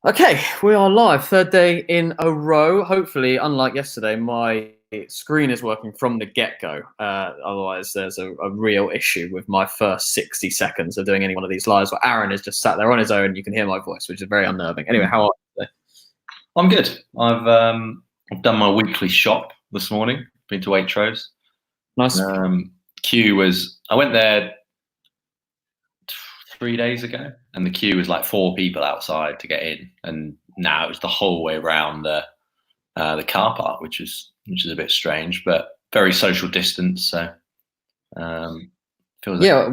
Okay, we are live. Third day in a row. Hopefully, unlike yesterday, my screen is working from the get-go. Otherwise, there's a real issue with my first 60 seconds of doing any one of these lives where Arron is just sat there on his own. You can hear my voice, which is very unnerving. Anyway, how are you today? I'm good. I've done my weekly shop this morning. Been to Waitrose. Nice. Queue was I went there 3 days ago, and the queue was like 4 people outside to get in, and now it was the whole way around the car park, which is a bit strange, but very social distance. So feels Yeah,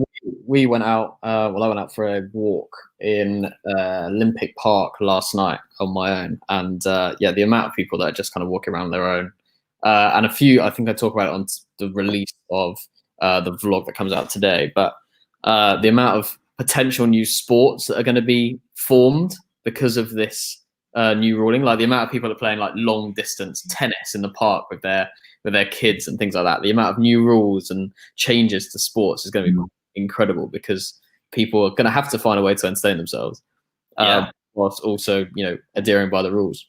we went out. I went out for a walk in Olympic Park last night on my own, and the amount of people that are just kind of walking around on their own, and a few. I think I talk about it on the release of the vlog that comes out today. But the amount of potential new sports that are going to be formed because of this new ruling, like the amount of people that are playing like long distance tennis in the park with their kids and things like that. The amount of new rules and changes to sports is going to be incredible because people are going to have to find a way to entertain themselves, whilst also adhering by the rules.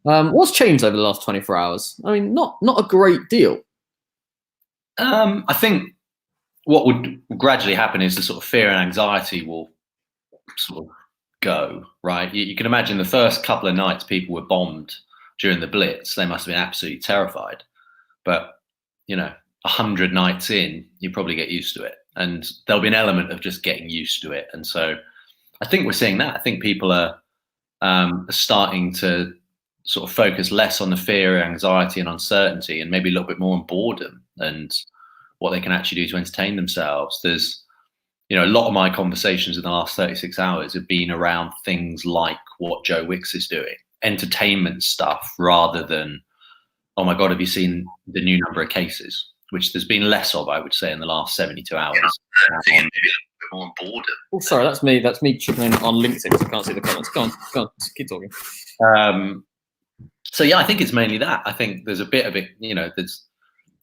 What's changed over the last 24 hours? I mean, not a great deal. I think what would gradually happen is the sort of fear and anxiety will sort of go, right? You can imagine the first couple of nights people were bombed during the Blitz. They must have been absolutely terrified. But, 100 nights in, you probably get used to it. And there'll be an element of just getting used to it. And so I think we're seeing that. I think people are starting to sort of focus less on the fear, anxiety, and uncertainty, and maybe a little bit more on boredom and what they can actually do to entertain themselves. There's, a lot of my conversations in the last 36 hours have been around things like what Joe Wicks is doing, entertainment stuff, rather than, oh my God, have you seen the new number of cases? Which there's been less of, I would say, in the last 72 hours. Maybe a little bit more on boredom. Oh, sorry, that's me. That's me chipping in on LinkedIn because I can't see the comments. Go on, keep talking. So yeah, I think it's mainly that. I think there's a bit of it, there's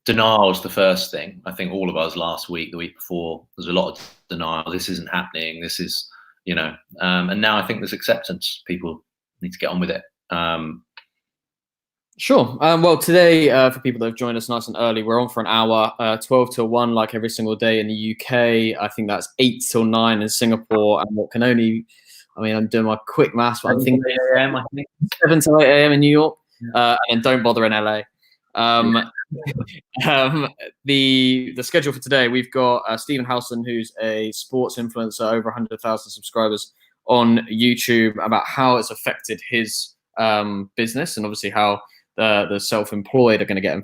denial's the first thing. I think all of us last week, the week before, there's a lot of denial. This isn't happening. This is, and now I think there's acceptance. People need to get on with it. Sure. Well, today, for people that have joined us nice and early, we're on for an hour, 12 till 1, like every single day in the UK. I think that's 8 till 9 in Singapore. And what can only, I'm doing my quick maths, but I think 7 to 8 a.m. in New York. And don't bother in LA. The schedule for today, we've got Stephen Howson, who's a sports influencer, over 100,000 subscribers on YouTube, about how it's affected his business, and obviously how the self-employed are going to get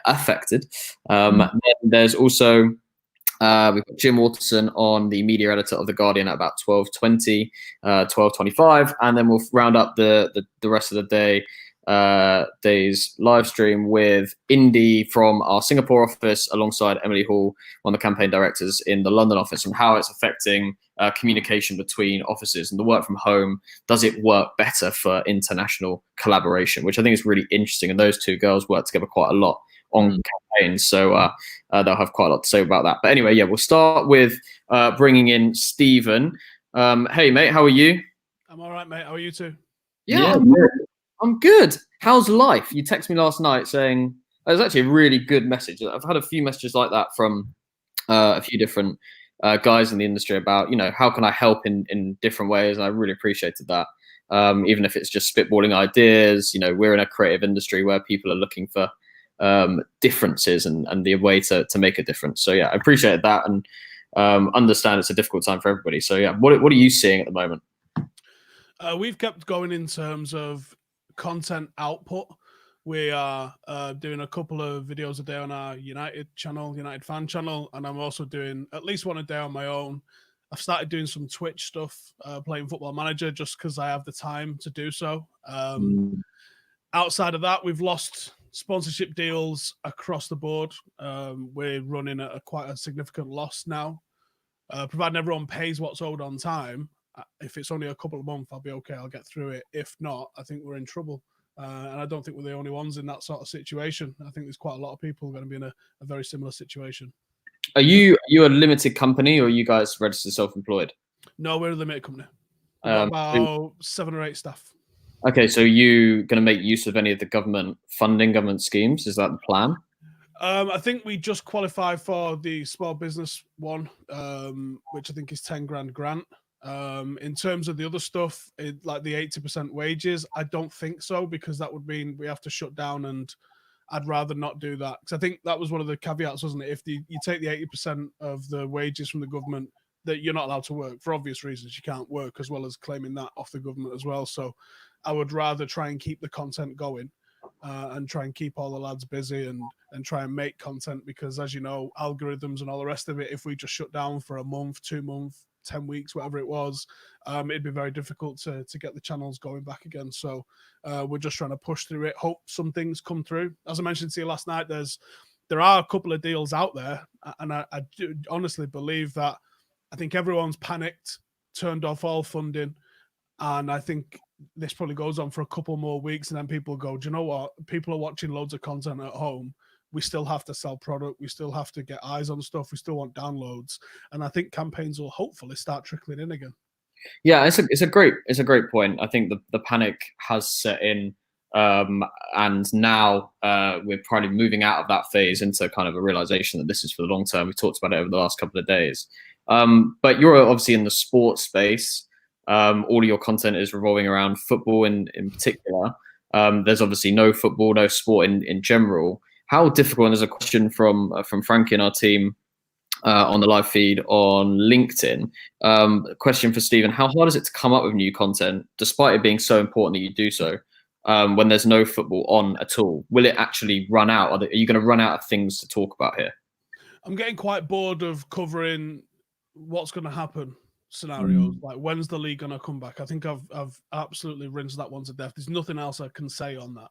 affected. Then there's also we've got Jim Waterson on, the media editor of The Guardian, at about 12:20, 12:25, and then we'll round up the rest of the day's live stream with Indy from our Singapore office, alongside Emily Hall, one of the campaign directors in the London office, and how it's affecting communication between offices and the work from home. Does it work better for international collaboration, which I think is really interesting. And those two girls work together quite a lot on campaigns, so they'll have quite a lot to say about that. But anyway, we'll start with bringing in Stephen. Hey mate, how are you? I'm all right, mate. How are you too? Yeah, I'm good. How's life? You texted me last night saying, it was actually a really good message. I've had a few messages like that from a few different guys in the industry about, how can I help in different ways? And I really appreciated that. Even if it's just spitballing ideas, we're in a creative industry where people are looking for differences and the way to make a difference. So yeah, I appreciate that, and understand it's a difficult time for everybody. So yeah, what are you seeing at the moment? We've kept going in terms of content output. We are doing a couple of videos a day on our United fan channel, and I'm also doing at least one a day on my own. I've started doing some Twitch stuff, playing Football Manager, just because I have the time to do so. Outside of that, we've lost sponsorship deals across the board. We're running at quite a significant loss now. Providing everyone pays what's owed on time, if it's only a couple of months, I'll be okay. I'll get through it. If not, I think we're in trouble. And I don't think we're the only ones in that sort of situation. I think there's quite a lot of people going to be in a very similar situation. Are you a limited company, or are you guys registered self-employed? No, we're a limited company. About 7 or 8 staff. Okay, so you going to make use of any of the government funding, government schemes? Is that the plan? I think we just qualify for the small business one, which I think is 10 grand grant. In terms of the other stuff, like the 80% wages, I don't think so, because that would mean we have to shut down, and I'd rather not do that. Because I think that was one of the caveats, wasn't it? If you take the 80% of the wages from the government, that you're not allowed to work for obvious reasons. You can't work, as well as claiming that off the government as well. So I would rather try and keep the content going, and try and keep all the lads busy and try and make content, because, as you know, algorithms and all the rest of it, if we just shut down for a month, 2 months, 10 weeks, whatever it was, it'd be very difficult to get the channels going back again. So we're just trying to push through it, hope some things come through. As I mentioned to you last night, there are a couple of deals out there, and I do honestly believe that I think everyone's panicked, turned off all funding, and I think this probably goes on for a couple more weeks, and then people go, do you know what? People are watching loads of content at home. We still have to sell product. We still have to get eyes on stuff. We still want downloads. And I think campaigns will hopefully start trickling in again. Yeah, it's a great point. I think the panic has set in, and now we're probably moving out of that phase into kind of a realization that this is for the long term. We talked about it over the last couple of days. But you're obviously in the sports space. All of your content is revolving around football in particular. There's obviously no football, no sport in general. How difficult, and there's a question from Frankie and our team on the live feed on LinkedIn. Question for Stephen: how hard is it to come up with new content, despite it being so important that you do so, when there's no football on at all? Will it actually run out? Are you going to run out of things to talk about here? I'm getting quite bored of covering what's going to happen scenarios. Like, when's the league going to come back? I think I've absolutely rinsed that one to death. There's nothing else I can say on that.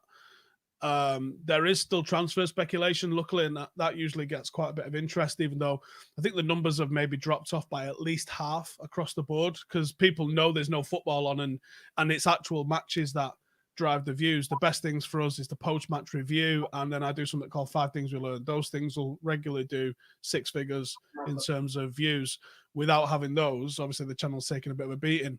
There is still transfer speculation, luckily, and that usually gets quite a bit of interest, even though I think the numbers have maybe dropped off by at least half across the board, because people know there's no football on, and it's actual matches that drive the views. The best things for us is the post-match review, and then I do something called 5 Things We Learned. Those things will regularly do 6 figures in terms of views. Without having those, obviously the channel's taking a bit of a beating.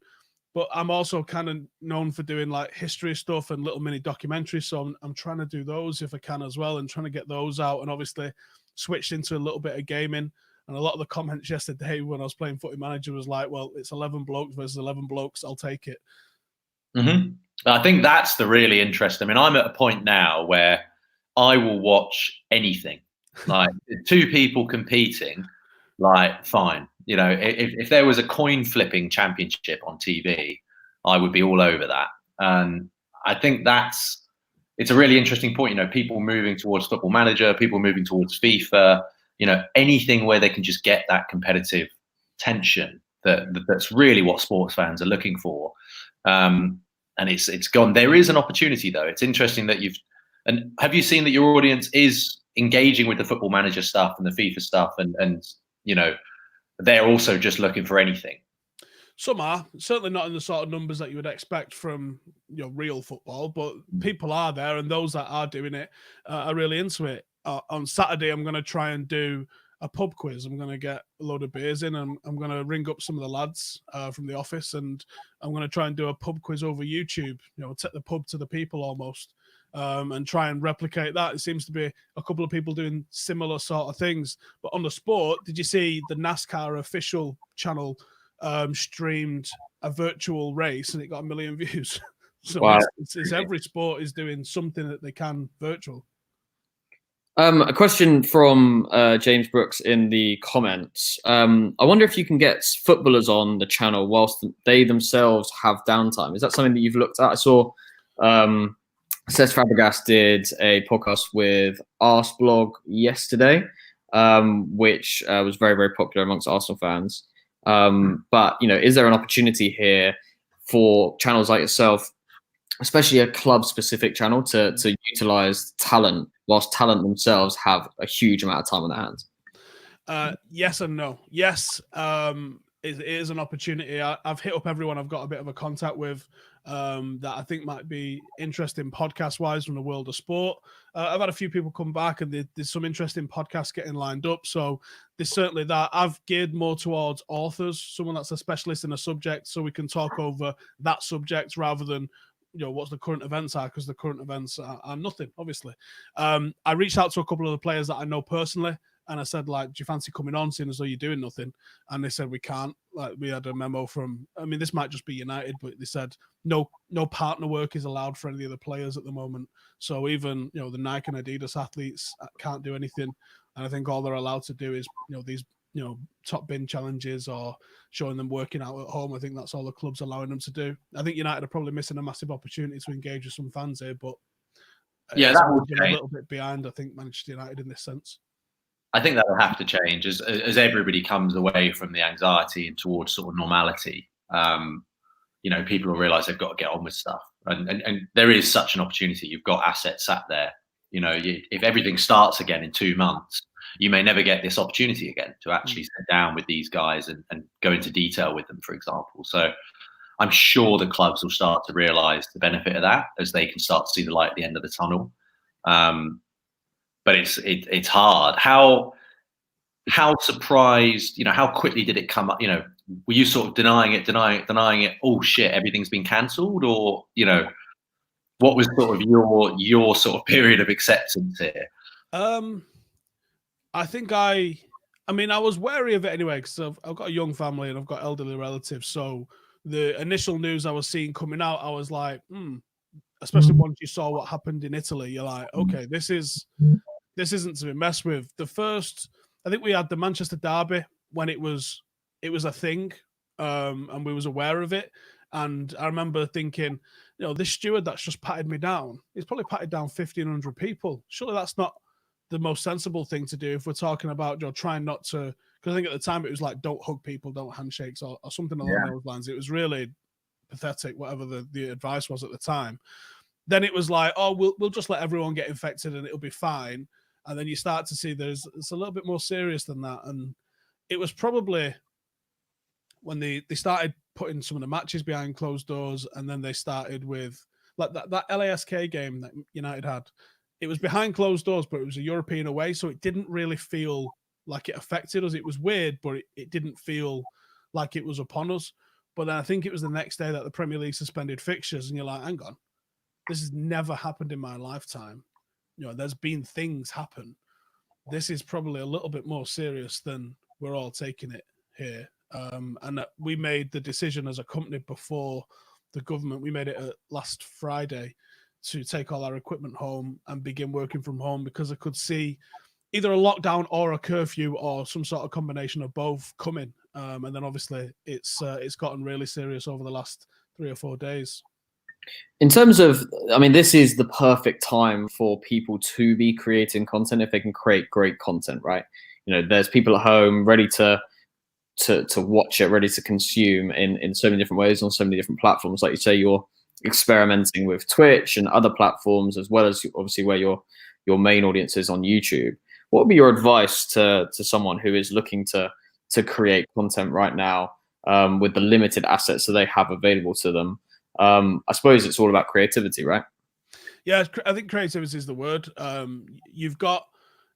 But I'm also kind of known for doing like history stuff and little mini documentaries. So I'm trying to do those if I can as well, and trying to get those out, and obviously switched into a little bit of gaming. And a lot of the comments yesterday when I was playing Footy Manager was like, well, it's 11 blokes versus 11 blokes. I'll take it. Mm-hmm. I think that's the really interesting. I mean, I'm at a point now where I will watch anything. Like 2 people competing, like, fine. You know, if there was a coin flipping championship on TV, I would be all over that. And I think it's a really interesting point. You know, people moving towards Football Manager, people moving towards FIFA, you know, anything where they can just get that competitive tension that's really what sports fans are looking for. And it's gone. There is an opportunity, though. It's interesting that and have you seen that your audience is engaging with the Football Manager stuff and the FIFA stuff, and you know, they're also just looking for anything? Some are certainly not in the sort of numbers that you would expect from real football, but people are there, and those that are doing it are really into it. On Saturday, I'm going to try and do a pub quiz. I'm going to get a load of beers in, and I'm going to ring up some of the lads from the office, and I'm going to try and do a pub quiz over YouTube. Take the pub to the people almost, and try and replicate that. It seems to be a couple of people doing similar sort of things. But on the sport, did you see the NASCAR official channel streamed a virtual race and it got 1 million views? So wow. It's every sport is doing something that they can virtual. A question from James Brooks in the comments. I wonder if you can get footballers on the channel whilst they themselves have downtime. Is that something that you've looked at? I saw Cesc Fabregas did a podcast with Arsblog yesterday, which was very, very popular amongst Arsenal fans. But, is there an opportunity here for channels like yourself, especially a club-specific channel, to utilize talent whilst talent themselves have a huge amount of time on their hands? Yes and no. Yes, it is an opportunity. I've hit up everyone I've got a bit of a contact with that I think might be interesting podcast-wise from the world of sport. I've had a few people come back, and there's some interesting podcasts getting lined up. So there's certainly that. I've geared more towards authors, someone that's a specialist in a subject, so we can talk over that subject rather than what's the current events are, because the current events are nothing, obviously. I reached out to a couple of the players that I know personally, and I said, like, do you fancy coming on, seeing as though you're doing nothing? And they said, we can't. Like, we had a memo from, I mean, this might just be United, but they said no partner work is allowed for any of the players at the moment. So even, the Nike and Adidas athletes can't do anything. And I think all they're allowed to do is, these, top bin challenges or showing them working out at home. I think that's all the club's allowing them to do. I think United are probably missing a massive opportunity to engage with some fans here, but yeah, that will been a little bit behind, I think, Manchester United in this sense. I think that will have to change as everybody comes away from the anxiety and towards sort of normality. People will realise they've got to get on with stuff, and there is such an opportunity. You've got assets sat there. If everything starts again in 2 months, you may never get this opportunity again to actually sit down with these guys and go into detail with them, for example. So I'm sure the clubs will start to realise the benefit of that as they can start to see the light at the end of the tunnel. But it's hard. How surprised, how quickly did it come up? Were you sort of denying it? Oh shit, everything's been cancelled, or what was sort of your sort of period of acceptance here? I think I was wary of it anyway, because I've got a young family and I've got elderly relatives. So the initial news I was seeing coming out, I was like, especially once you saw what happened in Italy, you're like, okay, this isn't to be messed with. The first, I think we had the Manchester derby when it was a thing, and we was aware of it. And I remember thinking, this steward that's just patted me down, he's probably patted down 1,500 people. Surely that's not the most sensible thing to do if we're talking about trying not to, because I think at the time it was like, don't hug people, don't handshakes, or something along those lines. It was really pathetic, whatever the advice was at the time. Then it was like, oh, we'll just let everyone get infected and it'll be fine. And then you start to see it's a little bit more serious than that. And it was probably when they started putting some of the matches behind closed doors, and then they started with like that LASK game that United had. It was behind closed doors, but it was a European away, so it didn't really feel like it affected us. It was weird, but it didn't feel like it was upon us. But then I think it was the next day that the Premier League suspended fixtures, and you're like, hang on, this has never happened in my lifetime. There's been things happen. This is probably a little bit more serious than we're all taking it here. And that we made the decision as a company before the government. We made it last Friday to take all our equipment home and begin working from home, because I could see either a lockdown or a curfew or some sort of combination of both coming. And then obviously it's gotten really serious over the last 3 or 4 days. In terms of, this is the perfect time for people to be creating content if they can create great content, right? There's people at home ready to watch it, ready to consume in so many different ways on so many different platforms. Like you say, you're experimenting with Twitch and other platforms, as well as obviously where your main audience is on YouTube. What would be your advice to someone who is looking to create content right now with the limited assets that they have available to them? I suppose it's all about creativity, right? Yeah, I think creativity is the word. If you've got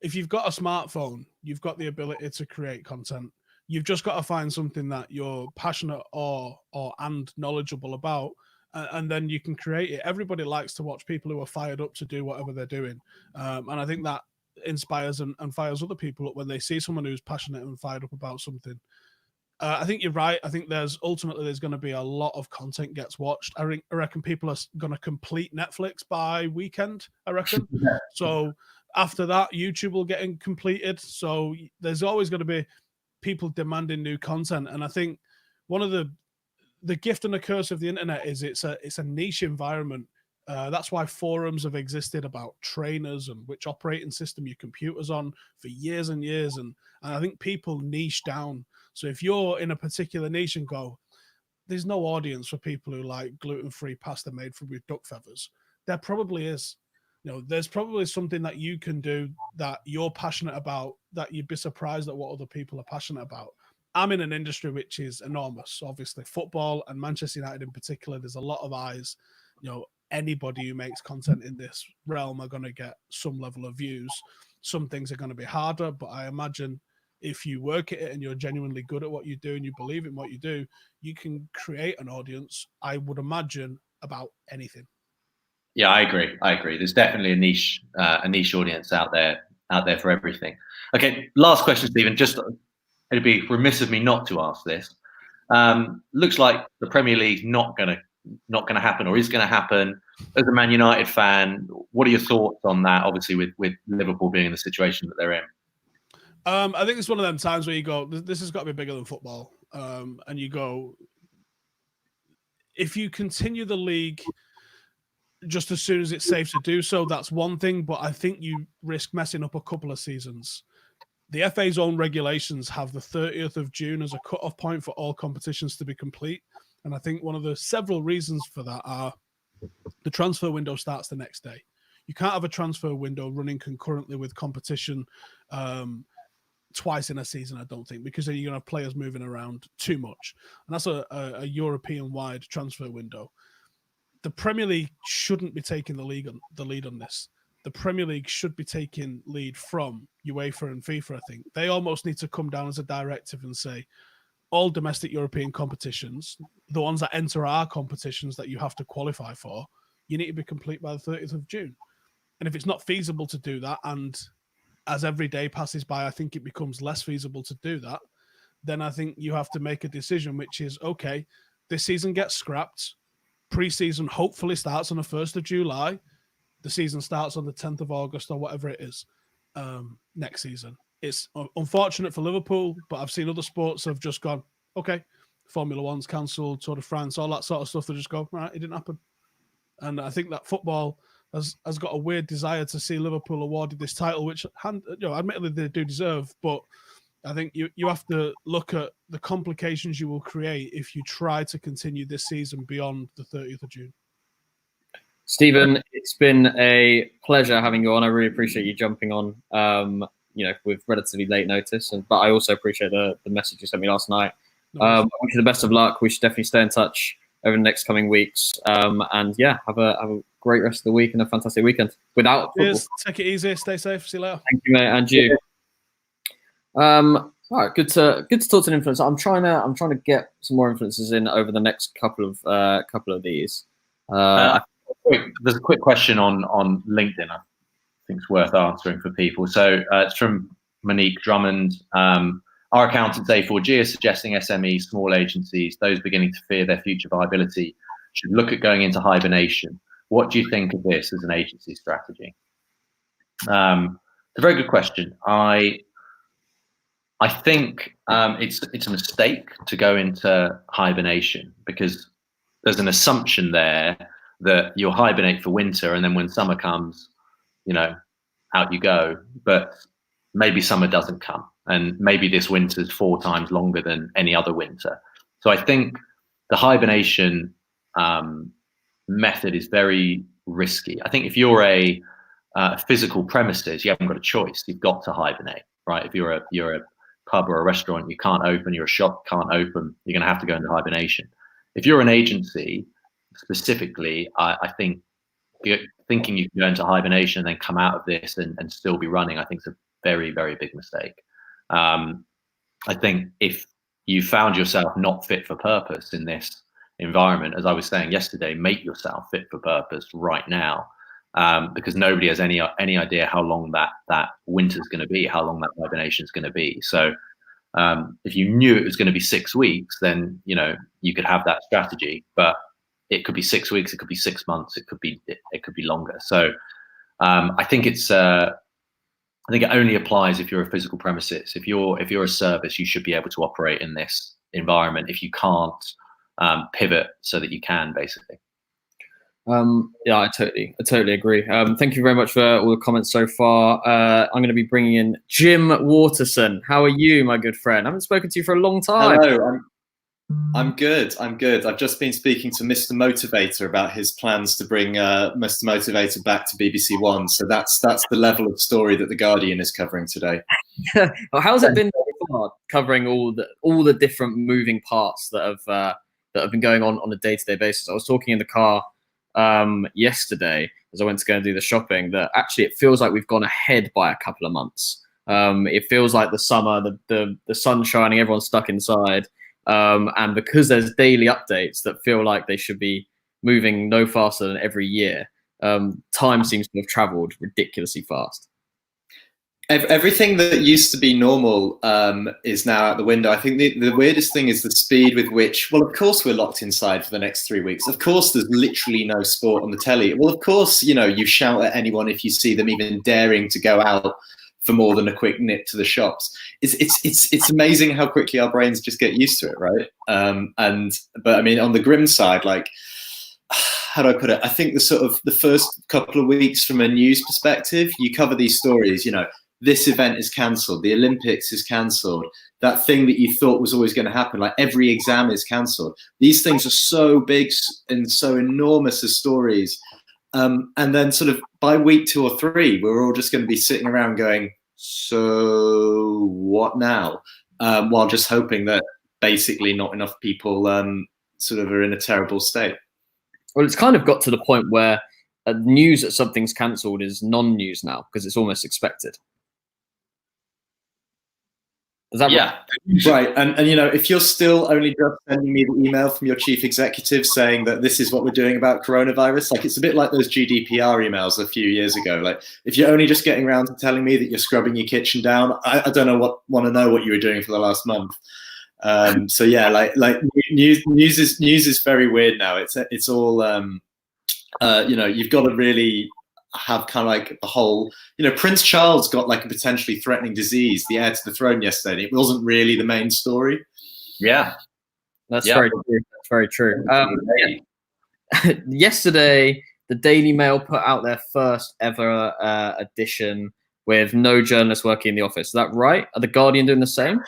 a smartphone, you've got the ability to create content. You've just got to find something that you're passionate and knowledgeable about, and then you can create it. Everybody likes to watch people who are fired up to do whatever they're doing, and I think that inspires and fires other people up when they see someone who's passionate and fired up about something. I think you're right. I think there's going to be a lot of content gets watched. I reckon people are going to complete Netflix by weekend, I reckon. So after that, YouTube will get completed. So there's always going to be people demanding new content. And I think one of the gift and the curse of the internet is it's a niche environment. That's why forums have existed about trainers and which operating system your computer's on for years and years. And I think people niche down. So if you're in a particular niche and go, there's no audience for people who like gluten-free pasta made from with duck feathers, there probably is. There's probably something that you can do that you're passionate about, that you'd be surprised at what other people are passionate about. I'm in an industry which is enormous. Obviously, football and Manchester United in particular, there's a lot of eyes. You know, anybody who makes content in this realm are going to get some level of views. Some things are going to be harder, but I imagine if you work at it and you're genuinely good at what you do and you believe in what you do, you can create an audience, I would imagine, about anything. Yeah, I agree. There's definitely a niche audience out there for everything. Okay, last question, Stephen. Just it'd be remiss of me not to ask this. Looks like the Premier League's not gonna happen, or is gonna happen. As a Man United fan, what are your thoughts on that? Obviously, with Liverpool being in the situation that they're in. I think it's one of them times where you go, this has got to be bigger than football. And you go, if you continue the league just as soon as it's safe to do so, that's one thing. But I think you risk messing up a couple of seasons. The FA's own regulations have the 30th of June as a cut-off point for all competitions to be complete. And I think one of the several reasons for that are the transfer window starts the next day. You can't have a transfer window running concurrently with competition twice in a season, I don't think, because then you're going to have players moving around too much. And that's a European-wide transfer window. The Premier League shouldn't be taking the lead on this. The Premier League should be taking lead from UEFA and FIFA, I think. They almost need to come down as a directive and say, all domestic European competitions, the ones that enter our competitions that you have to qualify for, you need to be complete by the 30th of June. And if it's not feasible to do that, and as every day passes by, I think it becomes less feasible to do that, then I think you have to make a decision, which is, okay, this season gets scrapped. Pre-season hopefully starts on the 1st of July. The season starts on the 10th of August or whatever it is next season. It's unfortunate for Liverpool, but I've seen other sports have just gone, okay, Formula One's cancelled, Tour de France, all that sort of stuff. They just go, right, it didn't happen. And I think that football has got a weird desire to see Liverpool awarded this title, which, admittedly they do deserve, but I think you have to look at the complications you will create if you try to continue this season beyond the 30th of June. Stephen, it's been a pleasure having you on. I really appreciate you jumping on, with relatively late notice. But I also appreciate the message you sent me last night. I wish you the best of luck. We should definitely stay in touch over the next coming weeks. And yeah, have a great rest of the week and a fantastic weekend. Without Cheers. Take it easy. Stay safe. See you later. Thank you, mate, and you. All right, good to talk to an influencer. I'm trying to get some more influencers in over the next couple of these. There's a quick question on LinkedIn. I think it's worth answering for people. So it's from Monique Drummond. Our accountants A4G are suggesting SMEs, small agencies, those beginning to fear their future viability, should look at going into hibernation. What do you think of this as an agency strategy? It's a very good question. I think it's a mistake to go into hibernation, because there's an assumption there that you'll hibernate for winter, and then when summer comes, out you go. But maybe summer doesn't come, and maybe this winter's 4 times longer than any other winter. So I think the hibernation method is very risky. I think if you're a physical premises, you haven't got a choice. You've got to hibernate, right? If you're a pub or a restaurant, you can't open. You're a shop, can't open. You're going to have to go into hibernation. If you're an agency, specifically, I think thinking you can go into hibernation and then come out of this and still be running, I think is a very, very big mistake. I think if you found yourself not fit for purpose in this environment, as I was saying yesterday, make yourself fit for purpose right now, because nobody has any idea how long that winter's going to be, how long that hibernation is going to be. So if you knew it was going to be 6 weeks, then you could have that strategy, but it could be 6 weeks, it could be 6 months, it could be longer. So I think it only applies if you're a physical premises. If you're a service, you should be able to operate in this environment. If you can't, pivot so that you can, basically. Yeah, I totally agree. Thank you very much for all the comments so far. I'm going to be bringing in Jim Waterson. How are you, my good friend? I haven't spoken to you for a long time. Hello, I'm good. I've just been speaking to Mr. Motivator about his plans to bring Mr. Motivator back to BBC One. So that's the level of story that The Guardian is covering today. Well, how's it been hard covering all the different moving parts that have been going on a day-to-day basis. I was talking in the car yesterday as I went to go and do the shopping that actually it feels like we've gone ahead by a couple of months. It feels like the summer, the sun's shining, everyone's stuck inside, and because there's daily updates that feel like they should be moving no faster than every year, time seems to have travelled ridiculously fast. Everything that used to be normal is now out the window. I think the weirdest thing is the speed with which, well, of course we're locked inside for the next 3 weeks. Of course there's literally no sport on the telly. Well, of course, you know, you shout at anyone if you see them even daring to go out for more than a quick nip to the shops. It's amazing how quickly our brains just get used to it, right? But I mean, on the grim side, like, how do I put it? I think the first couple of weeks from a news perspective, you cover these stories, you know, this event is cancelled, the Olympics is cancelled, that thing that you thought was always going to happen, like every exam is cancelled. These things are so big and so enormous as stories. And then sort of by week 2 or 3, we're all just going to be sitting around going, so what now? While just hoping that basically not enough people sort of are in a terrible state. Well, it's kind of got to the point where news that something's cancelled is non-news now because it's almost expected. Is that right? And you know, if you're still only just sending me the email from your chief executive saying that this is what we're doing about coronavirus, like it's a bit like those GDPR emails a few years ago. Like if you're only just getting around to telling me that you're scrubbing your kitchen down, I don't want to know what you were doing for the last month. So yeah, like news is very weird now. It's all you know, you've got to really have kind of like the whole, you know, Prince Charles got like a potentially threatening disease, the heir to the throne yesterday. It wasn't really the main story. Yeah, that's very true. That's very true. Yesterday, the Daily Mail put out their first ever edition with no journalists working in the office. Is that right? Are the Guardian doing the same?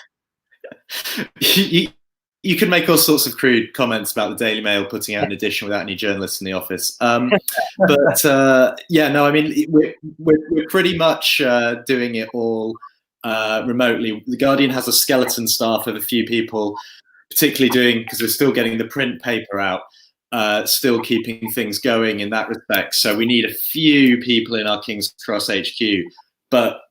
You can make all sorts of crude comments about the Daily Mail putting out an edition without any journalists in the office. But yeah, no, I mean, we're pretty much doing it all remotely. The Guardian has a skeleton staff of a few people, particularly doing, because we're still getting the print paper out, still keeping things going in that respect. So we need a few people in our King's Cross HQ, but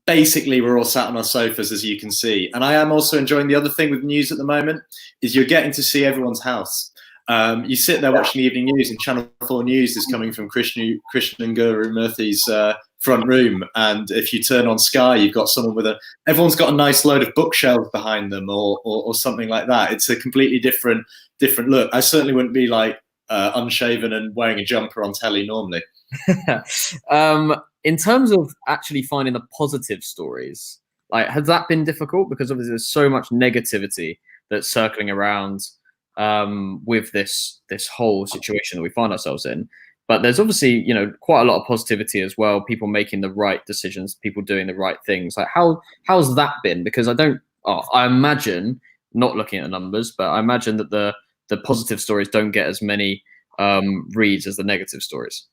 basically we're all sat on our sofas, as you can see. And I am also enjoying the other thing with news at the moment is you're getting to see everyone's house. You sit there watching the evening news and Channel 4 News is coming from Krishnan Guru Murthy's front room. And if you turn on Sky, you've got someone everyone's got a nice load of bookshelves behind them or something like that. It's a completely different look. I certainly wouldn't be like unshaven and wearing a jumper on telly normally. In terms of actually finding the positive stories, like, has that been difficult? Because obviously there's so much negativity that's circling around with this whole situation that we find ourselves in. But there's obviously, you know, quite a lot of positivity as well. People making the right decisions, people doing the right things. Like, how's that been? Because I imagine, not looking at the numbers, but I imagine that the positive stories don't get as many reads as the negative stories.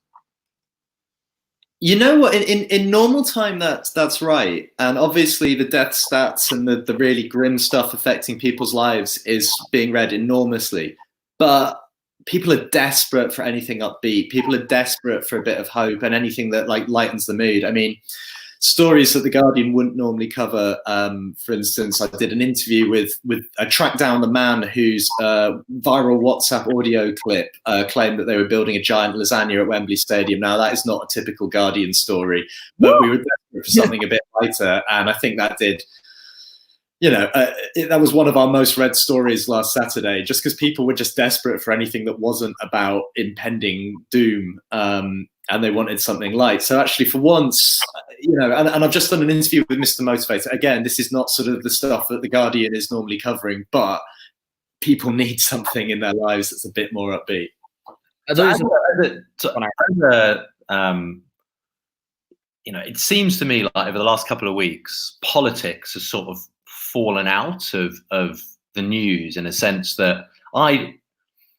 You know what? In normal time, that's right. And obviously, the death stats and the really grim stuff affecting people's lives is being read enormously. But people are desperate for anything upbeat. People are desperate for a bit of hope and anything that like lightens the mood. I mean, stories that the Guardian wouldn't normally cover. For instance, I did an interview with I tracked down the man whose viral WhatsApp audio clip claimed that they were building a giant lasagna at Wembley Stadium. Now, that is not a typical Guardian story, but we were desperate for something a bit lighter, and I think that did. You know, that was one of our most read stories last Saturday, just because people were just desperate for anything that wasn't about impending doom. And they wanted something light. So actually, for once, you know, and I've just done an interview with Mr. Motivator. Again, this is not sort of the stuff that the Guardian is normally covering, but people need something in their lives that's a bit more upbeat. You know, it seems to me like over the last couple of weeks, politics has sort of fallen out of the news in a sense that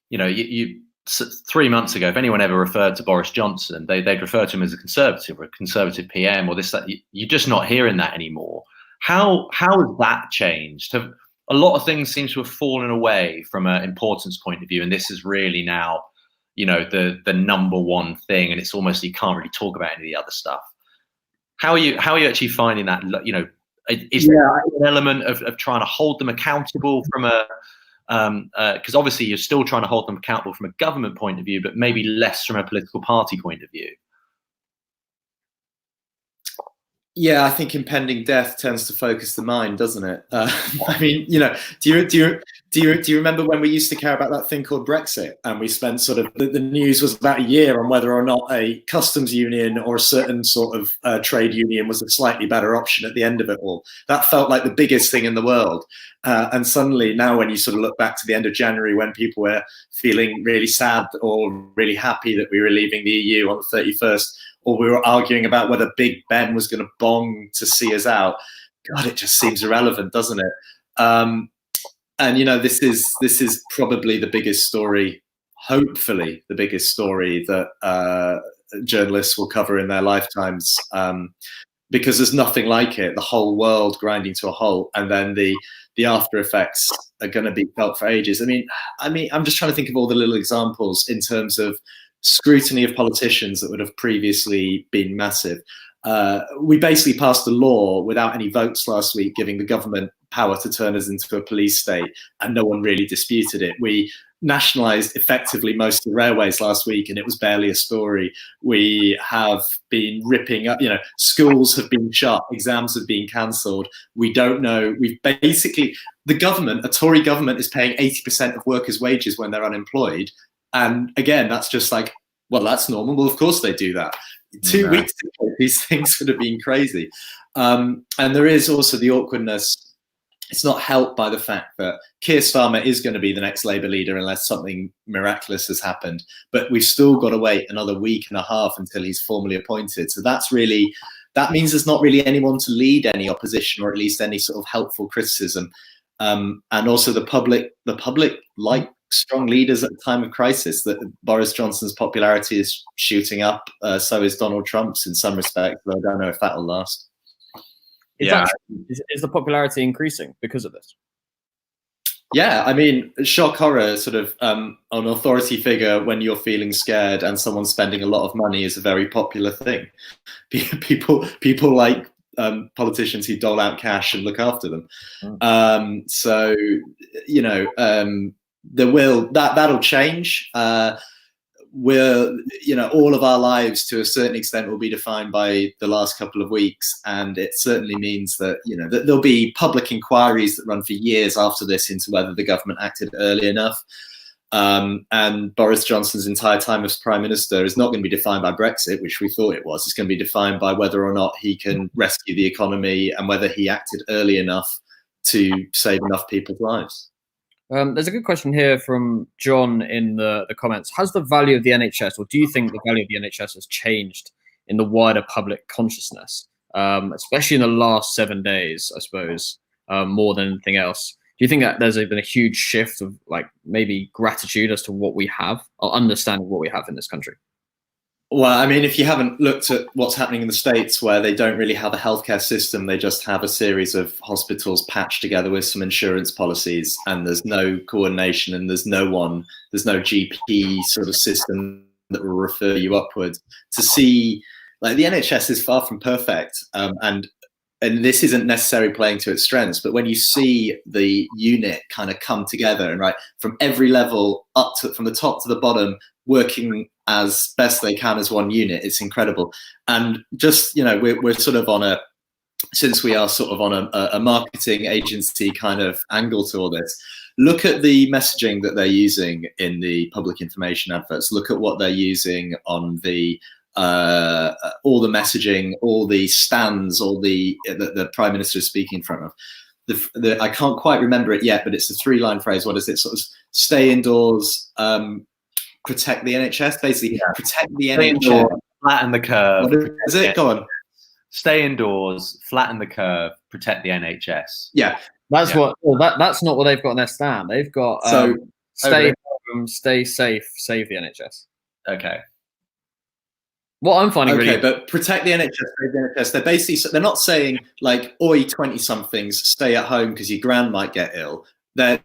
you 3 months ago, if anyone ever referred to Boris Johnson, they'd refer to him as a conservative or a conservative PM or this, that. You're just not hearing that anymore. How has that changed? Have a lot of things seem to have fallen away from an importance point of view, and this is really now, you know, the number one thing, and it's almost you can't really talk about any of the other stuff. How are you actually finding that? You know, is there an element of trying to hold them accountable from a because obviously you're still trying to hold them accountable from a government point of view, but maybe less from a political party point of view? Yeah, I think impending death tends to focus the mind, doesn't it? I mean, you know, do you remember when we used to care about that thing called Brexit, and we spent sort of the news was about a year on whether or not a customs union or a certain sort of trade union was a slightly better option at the end of it all. That felt like the biggest thing in the world, and suddenly now, when you sort of look back to the end of January, when people were feeling really sad or really happy that we were leaving the EU on the 31st. Or we were arguing about whether Big Ben was going to bong to see us out. God, it just seems irrelevant, doesn't it? And you know, this is probably the biggest story, hopefully the biggest story that journalists will cover in their lifetimes, because there's nothing like it. The whole world grinding to a halt, and then the after effects are going to be felt for ages. I mean, I'm just trying to think of all the little examples in terms of scrutiny of politicians that would have previously been massive. We basically passed a law without any votes last week, giving the government power to turn us into a police state, and no one really disputed it. We nationalised effectively most of the railways last week, and it was barely a story. We have been ripping up, you know, schools have been shut, exams have been cancelled. We don't know. We've basically, the government, a Tory government, is paying 80% of workers' wages when they're unemployed. And again, that's just like, well, that's normal. Well, of course they do that. 2 weeks ago, these things would have been crazy. And there is also the awkwardness. It's not helped by the fact that Keir Starmer is going to be the next Labour leader unless something miraculous has happened. But we've still got to wait another week and a half until he's formally appointed. So that means there's not really anyone to lead any opposition, or at least any sort of helpful criticism. And also the public like strong leaders at the time of crisis. That Boris Johnson's popularity is shooting up, so is Donald Trump's in some respects, though I don't know if that'll last. Is the popularity increasing because of this? Yeah, I mean, shock horror, sort of an authority figure when you're feeling scared and someone's spending a lot of money is a very popular thing. People like politicians who dole out cash and look after them. So, you know, that'll change. You know, all of our lives to a certain extent will be defined by the last couple of weeks, and it certainly means that, you know, that there'll be public inquiries that run for years after this into whether the government acted early enough. And Boris Johnson's entire time as Prime Minister is not going to be defined by Brexit, which we thought it was. It's going to be defined by whether or not he can rescue the economy and whether he acted early enough to save enough people's lives. There's a good question here from John in the comments. Has the value of the NHS, or do you think the value of the NHS has changed in the wider public consciousness, especially in the last 7 days, I suppose, more than anything else? Do you think that there's been a huge shift of, like, maybe gratitude as to what we have, or understanding what we have in this country? Well, I mean, if you haven't looked at what's happening in the States, where they don't really have a healthcare system, they just have a series of hospitals patched together with some insurance policies, and there's no coordination, and there's no GP sort of system that will refer you upwards. To see, like, the NHS is far from perfect, and this isn't necessarily playing to its strengths, but when you see the unit kind of come together and, right, from every level from the top to the bottom, working as best they can as one unit, it's incredible. And just, you know, we're sort of since we are sort of on a marketing agency kind of angle to all this, look at the messaging that they're using in the public information adverts. Look at what they're using on the all the messaging, all the stands, all the Prime Minister is speaking in front of. I can't quite remember it yet, but it's a 3-line phrase. What is it? Sort of stay indoors, protect the NHS. Basically, protect the NHS. Indoors, flatten the curve. What is it? Go on. Stay indoors, flatten the curve, protect the NHS. Yeah, that's what. Well, that's not what they've got on their stand. They've got stay home, stay safe, save the NHS. Okay. What I'm finding okay, really, but protect the NHS, save the NHS. They're basically, they're not saying like, oi, 20-somethings, stay at home because your gran might get ill. They're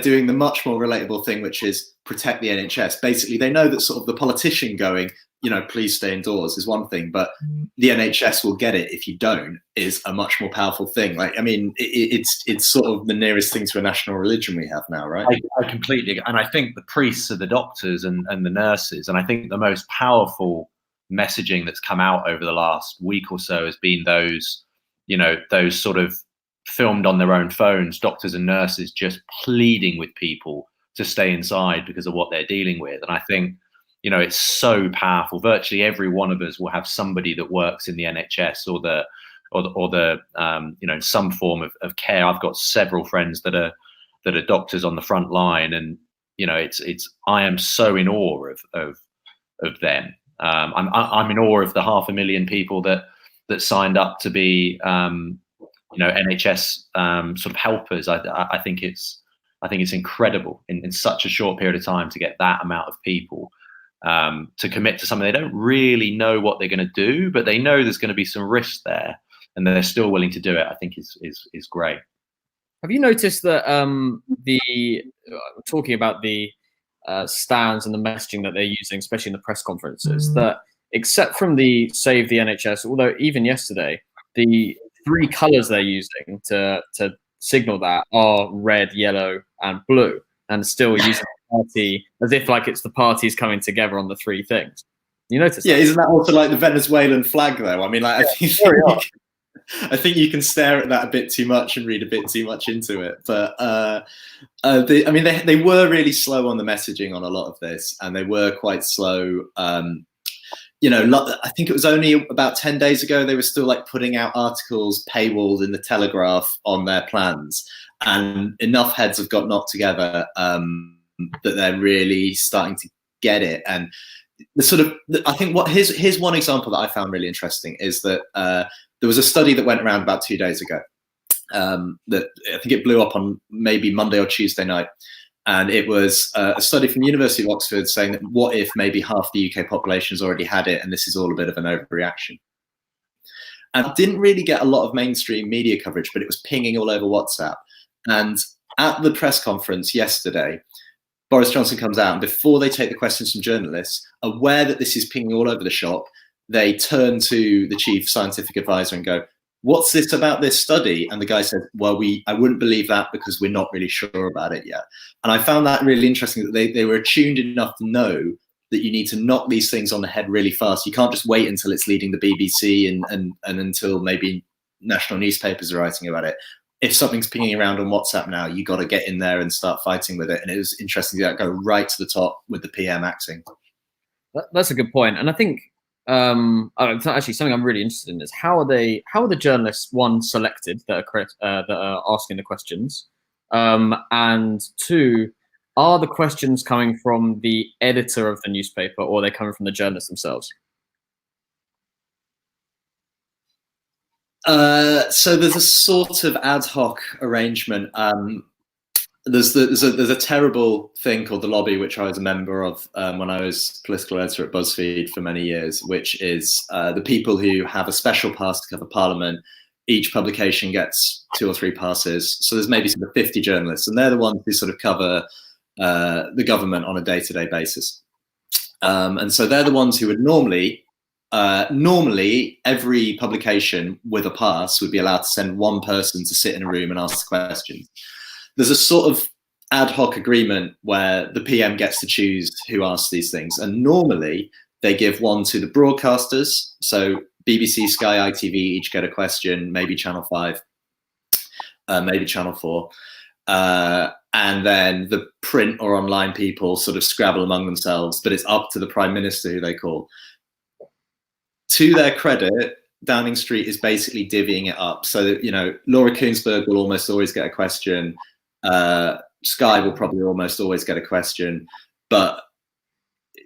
doing the much more relatable thing, which is protect the NHS. Basically, they know that sort of the politician going, you know, please stay indoors is one thing, but the NHS will get it if you don't is a much more powerful thing. Like, I mean, it's sort of the nearest thing to a national religion we have now, right? I completely, and I think the priests are the doctors and the nurses, and I think the most powerful messaging that's come out over the last week or so has been those, you know, those sort of filmed on their own phones, doctors and nurses just pleading with people to stay inside because of what they're dealing with. And I think, you know, it's so powerful. Virtually every one of us will have somebody that works in the NHS or the you know, some form of care. I've got several friends that are doctors on the front line, and you know, I am so in awe of them. I'm in awe of the 500,000 people that signed up to be you know, NHS sort of helpers. I think it's incredible in such a short period of time to get that amount of people to commit to something they don't really know what they're going to do, but they know there's going to be some risk there, and they're still willing to do it. I think is great. have you noticed that talking about the stands and the messaging that they're using, especially in the press conferences, that except from the Save the NHS, although even yesterday, the 3 colours they're using to signal that are red, yellow, and blue, and still using the party as if like it's the parties coming together on the 3 things. You notice? Yeah, isn't that also like the Venezuelan flag though? I mean, like, I think you can stare at that a bit too much and read a bit too much into it. But I mean, they were really slow on the messaging on a lot of this, and they were quite slow. You know, I think it was only about 10 days ago they were still like putting out articles paywalled in the Telegraph on their plans, and enough heads have got knocked together that they're really starting to get it. And the sort of, I think here's one example that I found really interesting is that there was a study that went around about 2 days ago that I think it blew up on maybe Monday or Tuesday night. And it was a study from the University of Oxford saying that what if maybe half the UK population has already had it and this is all a bit of an overreaction. And it didn't really get a lot of mainstream media coverage, but it was pinging all over WhatsApp. And at the press conference yesterday, Boris Johnson comes out, and before they take the questions from journalists, aware that this is pinging all over the shop, they turn to the chief scientific advisor and go, what's this about this study? And the guy said, well, I wouldn't believe that because we're not really sure about it yet. And I found that really interesting that they were attuned enough to know that you need to knock these things on the head really fast. You can't just wait until it's leading the BBC and until maybe national newspapers are writing about it. If something's pinging around on WhatsApp now, you got to get in there and start fighting with it. And it was interesting to go right to the top with the PM acting. That's a good point. And I think it's actually something I'm really interested in is how are the journalists, one, selected that are asking the questions, and 2, are the questions coming from the editor of the newspaper or are they coming from the journalists themselves? So there's a sort of ad hoc arrangement. There's a terrible thing called the lobby, which I was a member of when I was political editor at BuzzFeed for many years, which is the people who have a special pass to cover Parliament. Each publication gets 2 or 3 passes. So there's maybe sort of 50 journalists, and they're the ones who sort of cover the government on a day-to-day basis. And so they're the ones who would normally every publication with a pass would be allowed to send one person to sit in a room and ask the questions. There's a sort of ad hoc agreement where the PM gets to choose who asks these things. And normally they give one to the broadcasters. So BBC, Sky, ITV each get a question, maybe Channel 5, maybe Channel 4. And then the print or online people sort of scrabble among themselves, but it's up to the Prime Minister who they call. To their credit, Downing Street is basically divvying it up. So that, you know, Laura Kuenssberg will almost always get a question. Sky will probably almost always get a question, but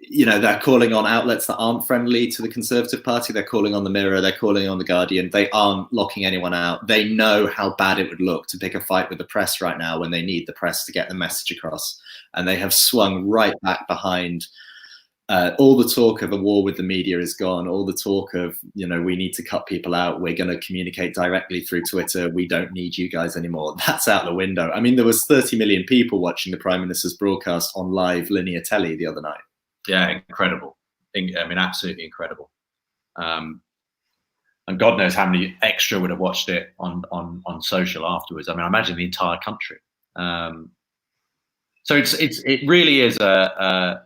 you know, they're calling on outlets that aren't friendly to the Conservative Party. They're calling on the Mirror, they're calling on the Guardian. They aren't locking anyone out. They know how bad it would look to pick a fight with the press right now when they need the press to get the message across. And they have swung right back behind All the talk of a war with the media is gone. All the talk of, we need to cut people out. We're going to communicate directly through Twitter. We don't need you guys anymore. That's out the window. I mean, there was 30 million people watching the Prime Minister's broadcast on live linear telly the other night. Yeah, incredible. I mean, absolutely incredible. And God knows how many extra would have watched it on social afterwards. I mean, I imagine the entire country. So it really is a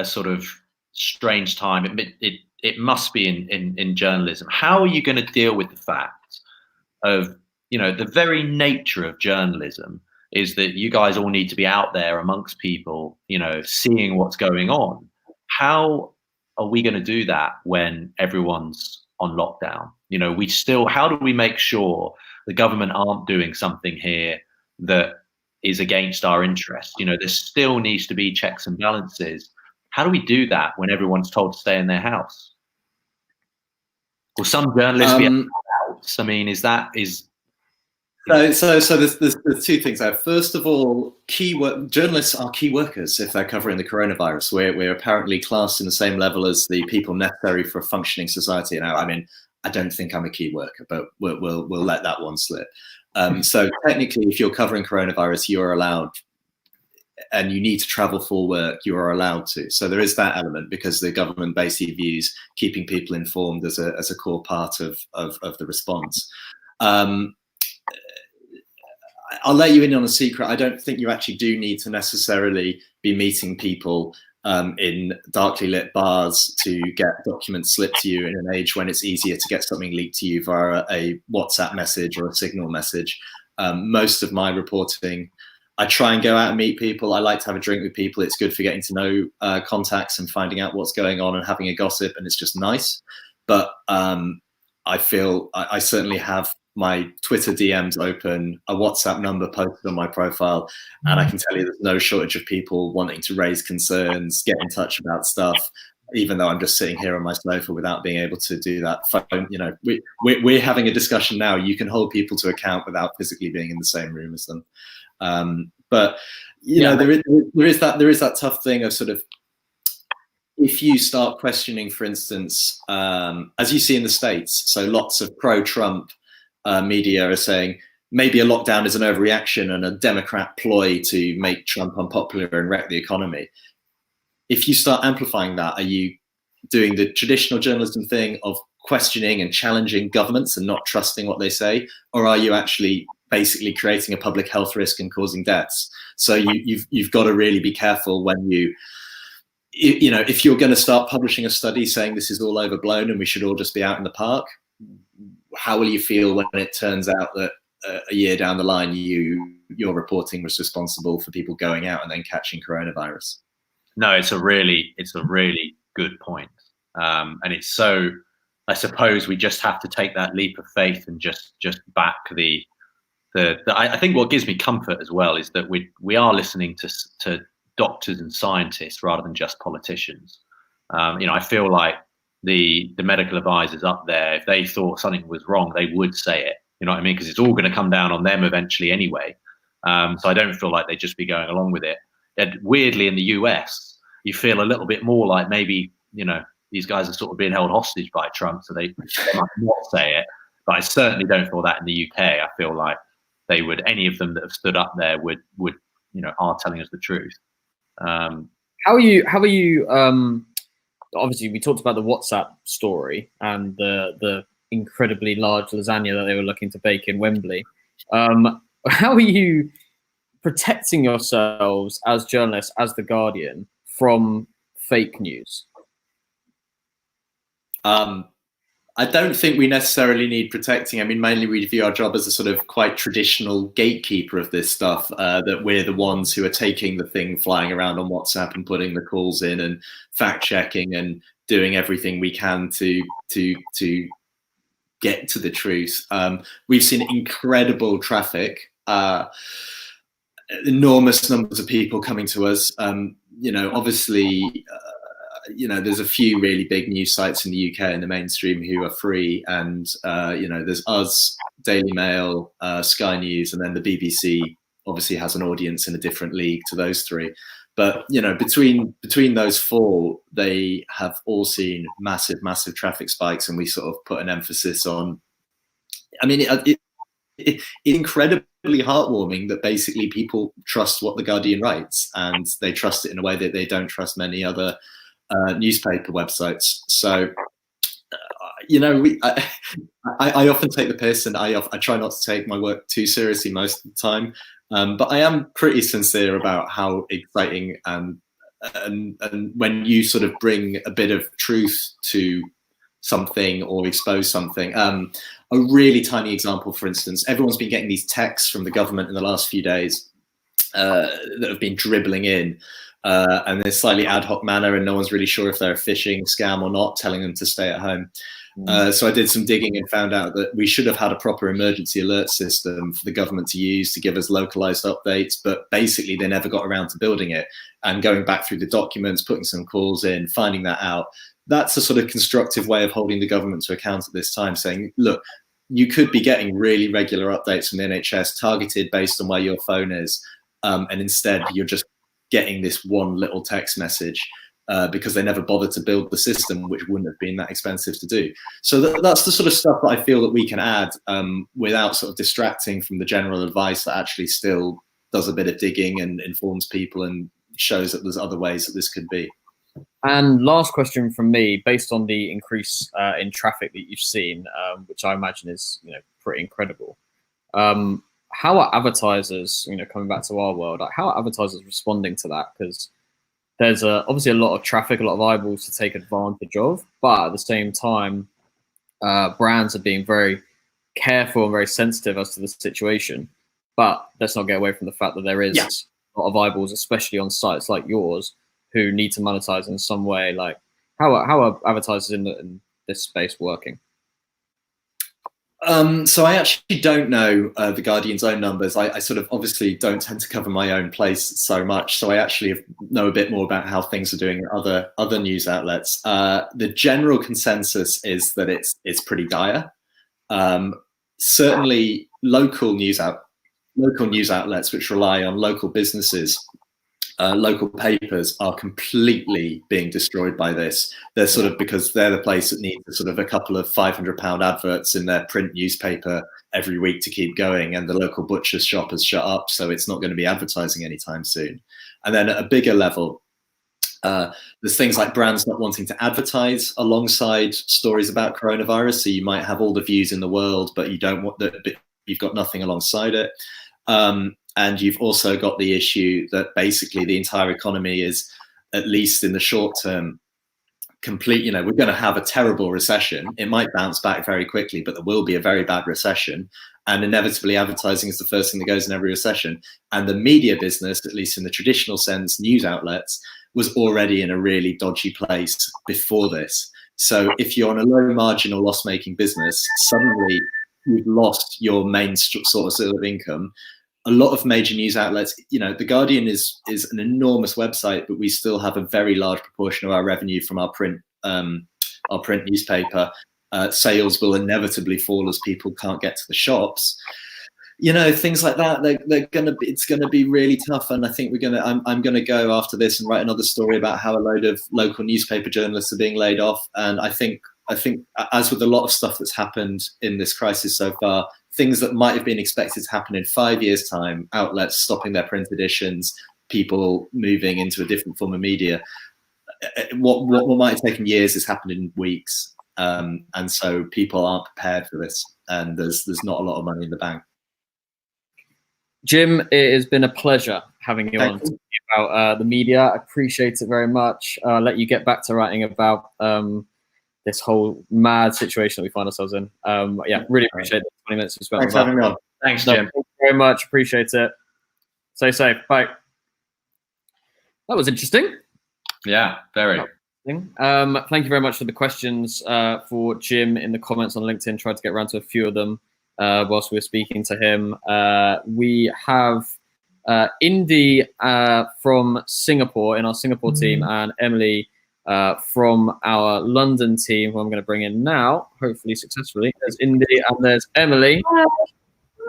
sort of strange time. It must be in journalism. How are you going to deal with the fact of, the very nature of journalism is that you guys all need to be out there amongst people, seeing what's going on. How are we going to do that when everyone's on lockdown? How do we make sure the government aren't doing something here that is against our interests? There still needs to be checks and balances. How do we do that when everyone's told to stay in their house? Will some journalists be out? I mean, So there's two things there. First of all, journalists are key workers if they're covering the coronavirus. We're apparently classed in the same level as the people necessary for a functioning society. Now, I mean, I don't think I'm a key worker, but we'll let that one slip. So technically, if you're covering coronavirus, you are allowed, and you need to travel for work, you are allowed to. So there is that element, because the government basically views keeping people informed as a core part of the response. I'll let you in on a secret. I don't think you actually do need to necessarily be meeting people in darkly lit bars to get documents slipped to you in an age when it's easier to get something leaked to you via a WhatsApp message or a Signal message. Most of my reporting, I try and go out and meet people. I like to have a drink with people. It's good for getting to know contacts and finding out what's going on and having a gossip, and it's just nice. But I feel I certainly have my Twitter DMs open, a WhatsApp number posted on my profile, and I can tell you there's no shortage of people wanting to raise concerns, get in touch about stuff, even though I'm just sitting here on my sofa without being able to do that phone. We're having a discussion now. You can hold people to account without physically being in the same room as them. But there is that tough thing of sort of, if you start questioning, for instance, as you see in the States, so lots of pro-Trump media are saying maybe a lockdown is an overreaction and a Democrat ploy to make Trump unpopular and wreck the economy. If you start amplifying that, are you doing the traditional journalism thing of questioning and challenging governments and not trusting what they say, or are you actually basically creating a public health risk and causing deaths? So you've got to really be careful when if you're going to start publishing a study saying this is all overblown and we should all just be out in the park, how will you feel when it turns out that a year down the line your reporting was responsible for people going out and then catching coronavirus? No, it's a really good point. And it's so, I suppose we just have to take that leap of faith and just back I think what gives me comfort as well is that we are listening to doctors and scientists rather than just politicians. I feel like the medical advisors up there, if they thought something was wrong, they would say it. You know what I mean? Because it's all going to come down on them eventually anyway. So I don't feel like they'd just be going along with it. And weirdly, in the US, you feel a little bit more like maybe, these guys are sort of being held hostage by Trump, so they might not say it. But I certainly don't feel that in the UK. I feel like they would, any of them that have stood up there would are telling us the truth. How are you? Obviously, we talked about the WhatsApp story and the incredibly large lasagna that they were looking to bake in Wembley. How are you protecting yourselves as journalists, as The Guardian, from fake news? I don't think we necessarily need protecting. I mean, mainly we view our job as a sort of quite traditional gatekeeper of this stuff, that we're the ones who are taking the thing flying around on WhatsApp and putting the calls in and fact checking and doing everything we can to get to the truth. We've seen incredible traffic, enormous numbers of people coming to us. Obviously, there's a few really big news sites in the UK in the mainstream who are free, and there's us, Daily Mail, Sky News, and then the BBC obviously has an audience in a different league to those three. But between those four, they have all seen massive traffic spikes, and we sort of put an emphasis on. I mean, it's incredibly heartwarming that basically people trust what the Guardian writes, and they trust it in a way that they don't trust many other newspaper websites. So, I often take the piss, and I try not to take my work too seriously most of the time. But I am pretty sincere about how exciting and when you sort of bring a bit of truth to something or expose something. A really tiny example, for instance, everyone's been getting these texts from the government in the last few days that have been dribbling in and in a slightly ad hoc manner, and no one's really sure if they're a phishing scam or not, telling them to stay at home. So I did some digging and found out that we should have had a proper emergency alert system for the government to use to give us localized updates, but basically they never got around to building it. And going back through the documents, putting some calls in, finding that out, that's a sort of constructive way of holding the government to account at this time, saying, look, you could be getting really regular updates from the NHS targeted based on where your phone is. And instead you're just getting this one little text message. Because they never bothered to build the system, which wouldn't have been that expensive to do. So that's the sort of stuff that I feel that we can add without sort of distracting from the general advice that actually still does a bit of digging and informs people and shows that there's other ways that this could be. And last question from me, based on the increase in traffic that you've seen, which I imagine is pretty incredible. How are advertisers, coming back to our world, how are advertisers responding to that? Because there's obviously a lot of traffic, a lot of eyeballs to take advantage of, but at the same time, brands are being very careful and very sensitive as to the situation. But let's not get away from the fact that there is a lot of eyeballs, especially on sites like yours, who need to monetize in some way. Like, how are advertisers in this space working? So I actually don't know the Guardian's own numbers. I sort of obviously don't tend to cover my own place so much. So I actually know a bit more about how things are doing at other news outlets. The general consensus is that it's pretty dire. Certainly local news outlets which rely on local businesses, local papers, are completely being destroyed by this. They're sort of, because they're the place that needs sort of a couple of £500 adverts in their print newspaper every week to keep going, and the local butcher's shop has shut up, so it's not going to be advertising anytime soon. And then at a bigger level, there's things like brands not wanting to advertise alongside stories about coronavirus. So you might have all the views in the world, but you don't want that, you've got nothing alongside it. And you've also got the issue that basically the entire economy is, at least in the short term, complete. We're going to have a terrible recession. It might bounce back very quickly, but there will be a very bad recession. And inevitably, advertising is the first thing that goes in every recession. And the media business, at least in the traditional sense, news outlets, was already in a really dodgy place before this. So if you're on a low margin or loss-making business, suddenly you've lost your main source of income. A lot of major news outlets, the Guardian is an enormous website, but we still have a very large proportion of our revenue from our print newspaper. Sales will inevitably fall as people can't get to the shops. Things like that. It's gonna be really tough. And I think I'm gonna go after this and write another story about how a load of local newspaper journalists are being laid off. And I think, as with a lot of stuff that's happened in this crisis so far, things that might have been expected to happen in 5 years' time, outlets stopping their print editions, people moving into a different form of media, what might have taken years has happened in weeks. And so people aren't prepared for this, and there's not a lot of money in the bank. Jim, it has been a pleasure having you on talking about the media. I appreciate it very much. I'll let you get back to writing about this whole mad situation that we find ourselves in. Really appreciate the 20 minutes you spent. Thanks for having me on. Thanks, Jim. Thank you very much. Appreciate it. Stay safe. Bye. That was interesting. Yeah, very. Thank you very much for the questions for Jim in the comments on LinkedIn. Tried to get around to a few of them whilst we were speaking to him. We have Indy from Singapore in our Singapore team, and Emily from our London team, who I'm going to bring in now, hopefully successfully. There's Indy and there's Emily.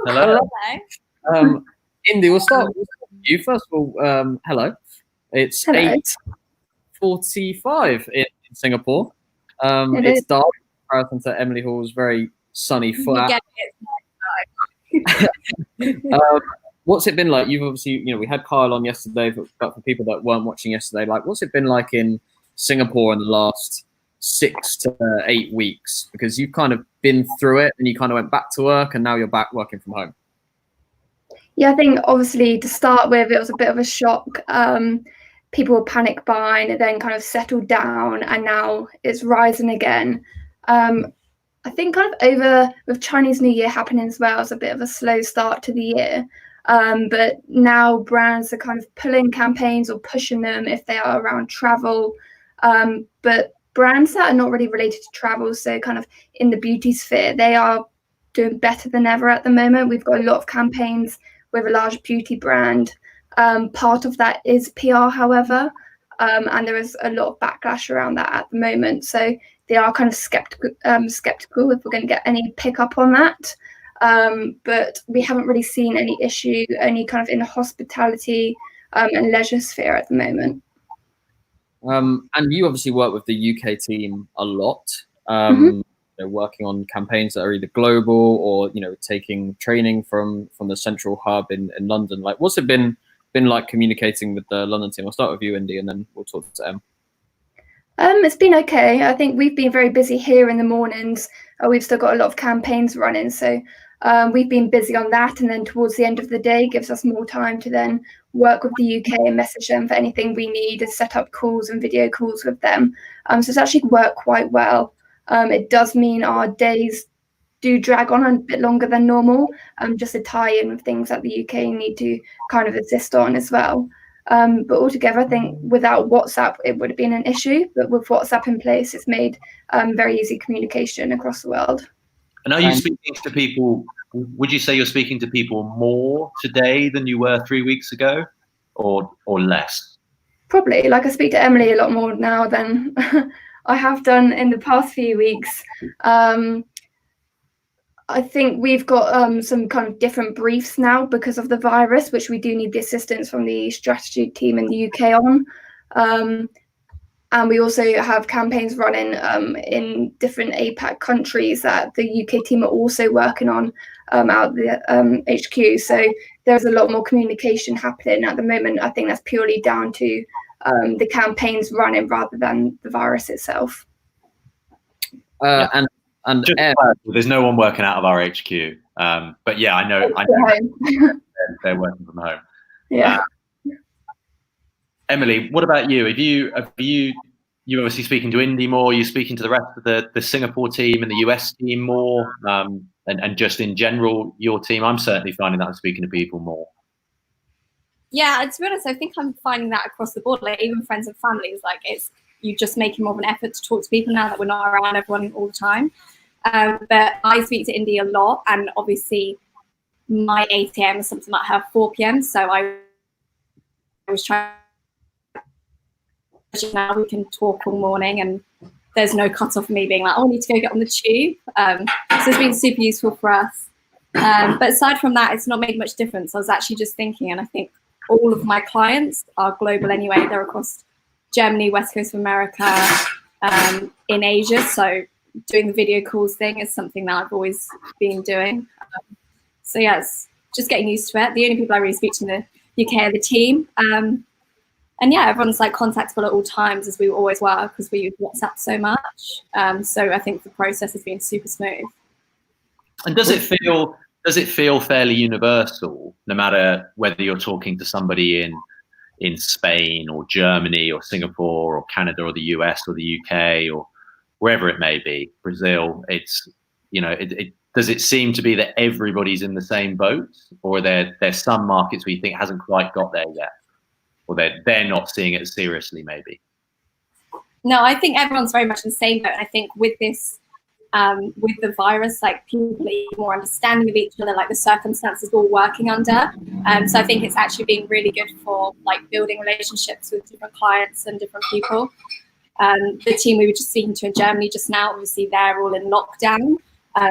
Hello. Hello. Indy, we'll start with you. First of all, hello. It's Hello. 8:45 in Singapore. It It's is. dark in comparison to Emily Hall's very sunny You flat. get it. What's it been like? You've obviously, we had Kyle on yesterday, but for people that weren't watching yesterday, like, what's it been like in Singapore in the last 6 to 8 weeks? Because you've kind of been through it and you kind of went back to work and now you're back working from home. Yeah, I think obviously to start with, it was a bit of a shock. People were panic buying, and then kind of settled down, and now it's rising again. I think kind of over with Chinese New Year happening as well, it's a bit of a slow start to the year. But now brands are kind of pulling campaigns or pushing them if they are around travel. But brands that are not really related to travel, so kind of in the beauty sphere, they are doing better than ever at the moment. We've got a lot of campaigns with a large beauty brand. Part of that is PR, however, and there is a lot of backlash around that at the moment. So they are kind of skeptical if we're going to get any pickup on that. But we haven't really seen any issue, only kind of in the hospitality and leisure sphere at the moment. And you obviously work with the UK team a lot, working on campaigns that are either global or, taking training from the central hub in London. Like, what's it been like communicating with the London team? I'll start with you, Indy, and then we'll talk to Em. It's been okay. I think we've been very busy here in the mornings. We've still got a lot of campaigns running, so we've been busy on that, and then towards the end of the day gives us more time to then work with the UK and message them for anything we need and set up calls and video calls with them. So it's actually worked quite well. It does mean our days do drag on a bit longer than normal, just to tie in with things that the UK need to kind of assist on as well. But altogether, I think without WhatsApp, it would have been an issue. But with WhatsApp in place, it's made very easy communication across the world. And are you speaking to people? Would you say you're speaking to people more today than you were 3 weeks ago, or less? Probably. Like, I speak to Emily a lot more now than I have done in the past few weeks. I think we've got some kind of different briefs now because of the virus, which we do need the assistance from the strategy team in the UK on. And we also have campaigns running in different APAC countries that the UK team are also working on out the HQ. So there's a lot more communication happening at the moment. I think that's purely down to the campaigns running rather than the virus itself. And there's no one working out of our HQ. But yeah, I know they're working from home. Yeah. Emily, what about you? You're obviously speaking to Indy more. You're speaking to the rest of the Singapore team and the US team more, and just in general, your team. I'm certainly finding that I'm speaking to people more. Yeah, to be honest, I think I'm finding that across the board. Like, even friends and families, like, you just making more of an effort to talk to people now that we're not around everyone all the time. But I speak to Indy a lot, and obviously my 8 a.m. is something like her 4 p.m. So I was trying. Now we can talk all morning, and there's no cut off for me being like, oh, I need to go get on the tube. So it's been super useful for us. But aside from that, it's not made much difference. I was actually just thinking, and I think all of my clients are global anyway. They're across Germany, West Coast of America, in Asia. So doing the video calls thing is something that I've always been doing. So yeah, it's just getting used to it. The only people I really speak to in the UK are the team. And yeah, everyone's like contactable at all times, as we always were, because we use WhatsApp so much. So I think the process has been super smooth. And does it feel fairly universal, no matter whether you're talking to somebody in Spain or Germany or Singapore or Canada or the US or the UK or wherever it may be, Brazil? Does it seem to be that everybody's in the same boat, or there's some markets where you think hasn't quite got there yet, or they're not seeing it as seriously maybe? No, I think everyone's very much in the same boat. I think with this, with the virus, like, people are more understanding of each other, like the circumstances we're all working under. So I think it's actually been really good for like building relationships with different clients and different people. The team we were just speaking to in Germany just now, obviously they're all in lockdown.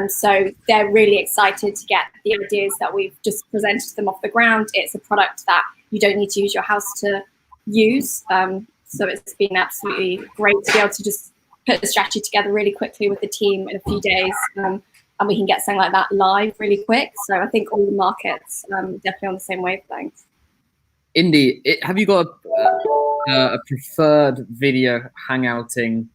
So they're really excited to get the ideas that we've just presented to them off the ground. It's a product that you don't need to use your house to use. So it's been absolutely great to be able to just put the strategy together really quickly with the team in a few days, and we can get something like that live really quick. So I think all the markets definitely on the same wavelength. Indy, have you got a preferred video hangouting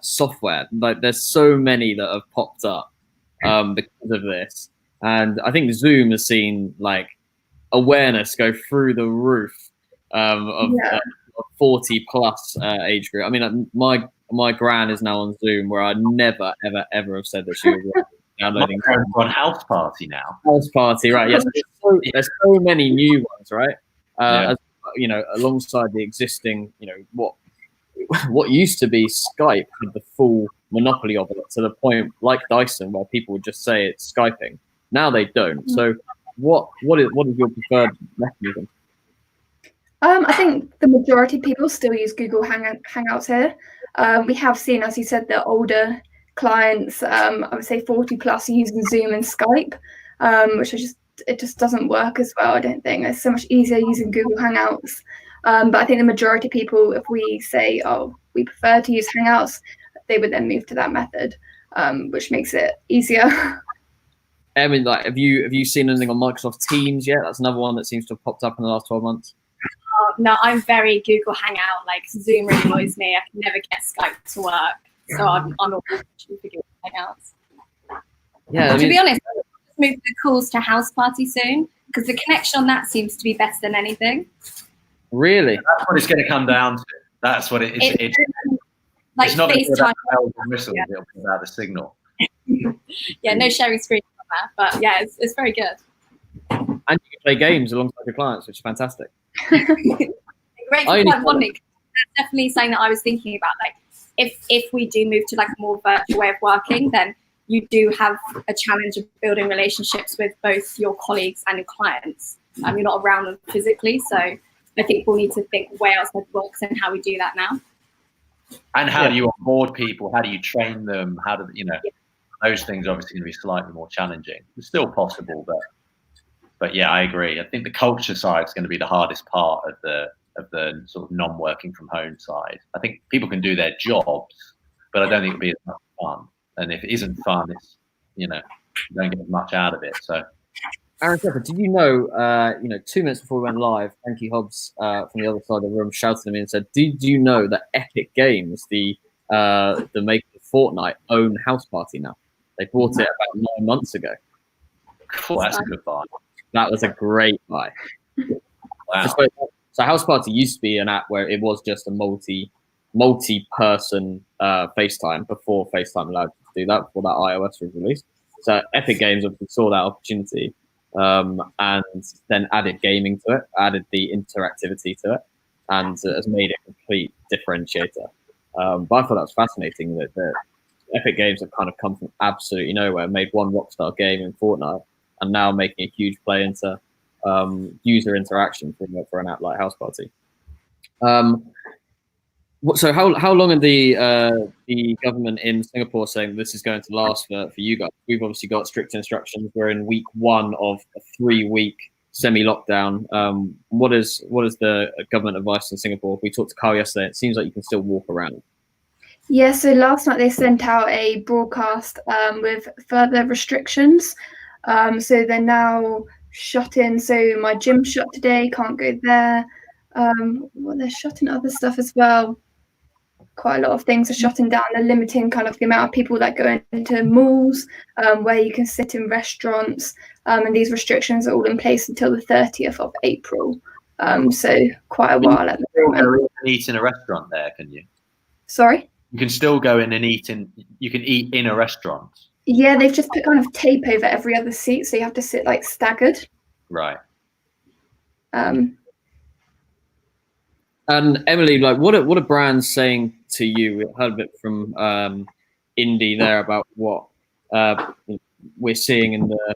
software? Like, there's so many that have popped up because of this, and I think Zoom has seen like awareness go through the roof of 40 plus age group. I mean, my gran is now on Zoom, where I never ever have said that she was downloading. On House Party now. House Party, right? Yes, there's so many new ones, right? As, you know, alongside the existing, you know, what used to be Skype had the full monopoly of it, to the point like Dyson, where people would just say it's Skyping. Now they don't. So what is your preferred mechanism? I think the majority of people still use Google Hangouts here. We have seen, as you said, the older clients, I would say 40 plus, using Zoom and Skype, which is it just doesn't work as well. I don't think it's so much easier using Google Hangouts. But I think the majority of people, if we say, oh, we prefer to use Hangouts, they would then move to that method, which makes it easier. I mean, like, have you seen anything on Microsoft Teams yet? That's another one that seems to have popped up in the last 12 months. No, I'm very Google Hangout. Like, Zoom really annoys me. I can never get Skype to work, so I'm always for Google Hangouts. Yeah, to be honest, I'll move the calls to House Party soon, because the connection on that seems to be better than anything. Really? That's what it's going to come down to. That's what it's like it's not FaceTime. about bells and whistles. Yeah. It'll be about the signal. Yeah, no sharing screen on that, but yeah, it's very good. And you can play games alongside your clients, which is fantastic. Great for client bonding. That's definitely something that I was thinking about. Like, if we do move to like a more virtual way of working, then you do have a challenge of building relationships with both your colleagues and your clients. You're not around them physically, so I think we'll need to think way outside the box and how we do that now. And how do you onboard people? How do you train them? How do those things are obviously going to be slightly more challenging. It's still possible, but yeah, I agree. I think the culture side is going to be the hardest part of the sort of non-working from home side. I think people can do their jobs, but I don't think it'll be as much fun. And if it isn't fun, it's you don't get much out of it. So, Arron, did you know? 2 minutes before we went live, Frankie Hobbs from the other side of the room shouted at me and said, "Did you know that Epic Games, the maker of Fortnite, own House Party now? They bought it about 9 months ago." Cool, that's a good buy. That was a great buy. Wow. So House Party used to be an app where it was just a multi-person FaceTime before FaceTime allowed you to do that, before that iOS was released. So Epic Games obviously saw that opportunity and then added gaming to it, added the interactivity to it, and has made it a complete differentiator. But I thought that was fascinating that Epic Games have kind of come from absolutely nowhere, made one rockstar game in Fortnite, and now making a huge play into user interaction for an app like House Party. So how long are the government in Singapore saying this is going to last for you guys? We've obviously got strict instructions. We're in week 1 of a 3-week semi-lockdown. What is the government advice in Singapore? We talked to Carl yesterday. It seems like you can still walk around. Yeah, so last night they sent out a broadcast with further restrictions. So they're now shut in. So my gym's shut today, can't go there. They're shutting other stuff as well. Quite a lot of things are shutting down. They're limiting kind of the amount of people that go into malls, where you can sit in restaurants. And these restrictions are all in place until the 30th of April. So quite a while at the moment. You can eat in a restaurant there, can you? Sorry? You can still go in and eat you can eat in a restaurant. Yeah, they've just put kind of tape over every other seat, so you have to sit like staggered. Right. And Emily, like, what are brands saying to you? We heard a bit from Indy there about what we're seeing in the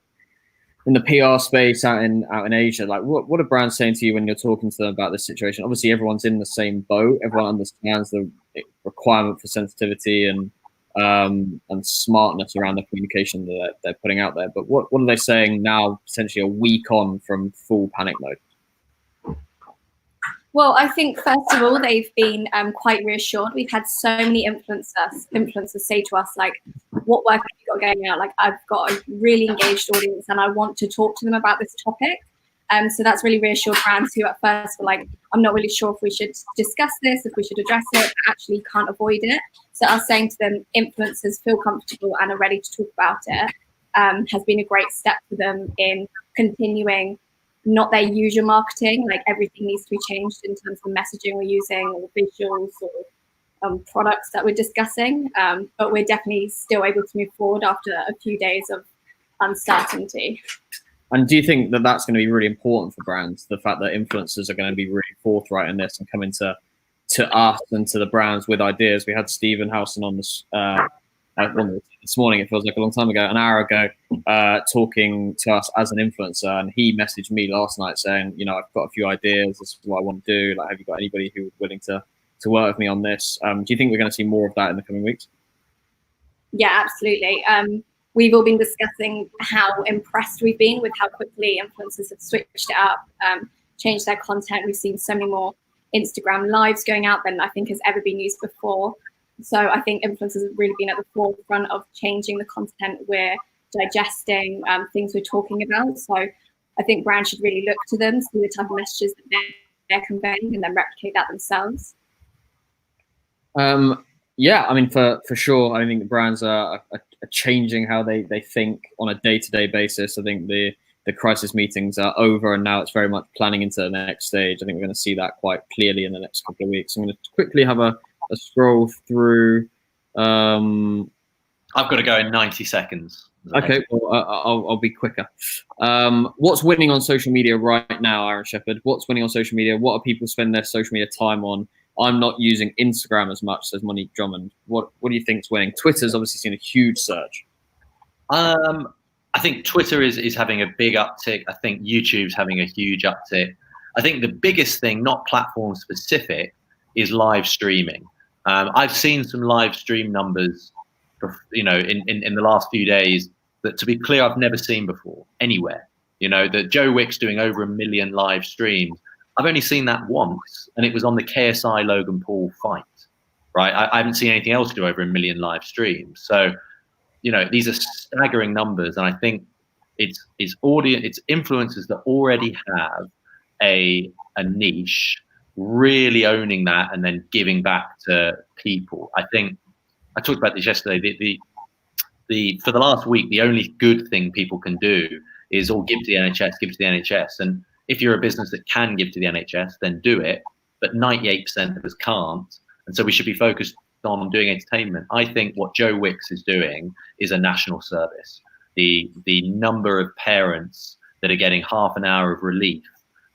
PR space out in Asia. Like, what are brands saying to you when you're talking to them about this situation? Obviously, everyone's in the same boat. Everyone understands the requirement for sensitivity and smartness around the communication that they're putting out there. But what are they saying now, potentially a week on from full panic mode? Well, I think first of all, they've been quite reassured. We've had so many influencers say to us, like, what work have you got going out? Like, I've got a really engaged audience and I want to talk to them about this topic. So that's really reassured brands who at first were like, I'm not really sure if we should discuss this, if we should address it, but actually can't avoid it. So us saying to them, influencers feel comfortable and are ready to talk about it, has been a great step for them in continuing not their usual marketing. Like, everything needs to be changed in terms of the messaging we're using or visuals or products that we're discussing. But we're definitely still able to move forward after a few days of uncertainty. And do you think that that's going to be really important for brands, the fact that influencers are going to be really forthright in this and coming to us and to the brands with ideas? We had Stephen Howson on this morning, it feels like a long time ago, an hour ago, talking to us as an influencer, and he messaged me last night saying, you know, I've got a few ideas, this is what I want to do, like, have you got anybody who's willing to work with me on this? Do you think we're going to see more of that in the coming weeks? Yeah, absolutely. We've all been discussing how impressed we've been with how quickly influencers have switched it up, changed their content. We've seen so many more Instagram lives going out than I think has ever been used before. So I think influencers have really been at the forefront of changing the content we're digesting, things we're talking about. So I think brands should really look to them, see the type of messages that they're conveying, and then replicate that themselves. Yeah, I mean, for sure, I think the brands are changing how they think on a day-to-day basis. I think the crisis meetings are over, and now it's very much planning into the next stage. I think we're going to see that quite clearly in the next couple of weeks. I'm going to quickly have a scroll through. I've got to go in 90 seconds. Okay, well, I'll be quicker. What's winning on social media right now, Aaron Shepherd? What's winning on social media? What are people spending their social media time on? I'm not using Instagram as much, says Monique Drummond. What do you think's winning? Twitter's obviously seen a huge surge. I think Twitter is having a big uptick. I think YouTube's having a huge uptick. I think the biggest thing, not platform specific, is live streaming. I've seen some live stream numbers, in the last few days that, to be clear, I've never seen before anywhere. You know, that Joe Wick's doing over 1 million live streams. I've only seen that once, and it was on the KSI Logan Paul fight, right? I haven't seen anything else do over 1 million live streams. So, you know, these are staggering numbers, and I think it's influencers that already have a niche, really owning that and then giving back to people. I think I talked about this yesterday. For the last week, the only good thing people can do is all give to the NHS, give to the NHS. And if you're a business that can give to the NHS, then do it. But 98% of us can't. And so we should be focused on doing entertainment. I think what Joe Wicks is doing is a national service. The number of parents that are getting half an hour of relief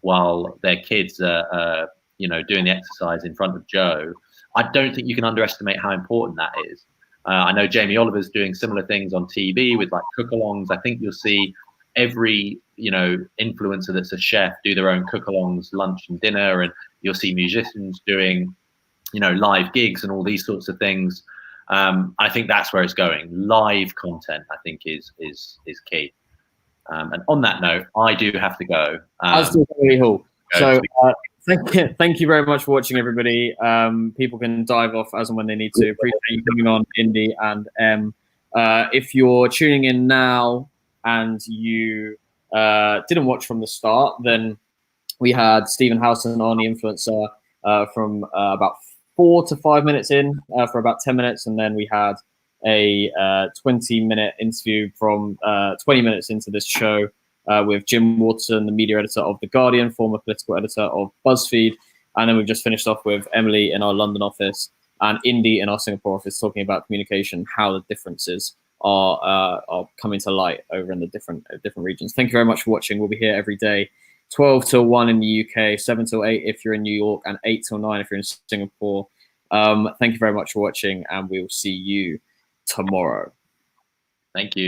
while their kids are doing the exercise in front of Joe, I don't think you can underestimate how important that is. I know Jamie Oliver's doing similar things on TV with like cook-alongs. I think you'll see every influencer that's a chef do their own cook-alongs, lunch and dinner, and you'll see musicians doing live gigs and all these sorts of things. I think that's where it's going. Live content, I think, is key. And on that note, I do have to go. So thank you very much for watching, everybody. People can dive off as and when they need to. Appreciate you coming on, Indy and Em. If you're tuning in now and you didn't watch from the start, then we had Stephen Howson on, the influencer, from about 4 to 5 minutes in for about 10 minutes. And then we had a 20-minute interview from 20 minutes into this show with Jim Watson, the media editor of The Guardian, former political editor of BuzzFeed. And then we've just finished off with Emily in our London office and Indy in our Singapore office, talking about communication, how the differences are coming to light over in the different regions. Thank you very much for watching. We'll be here every day, 12 till 1 in the UK, 7 till 8 if you're in New York, and 8 till 9 if you're in Singapore. Thank you very much for watching, and we'll see you tomorrow. Thank you.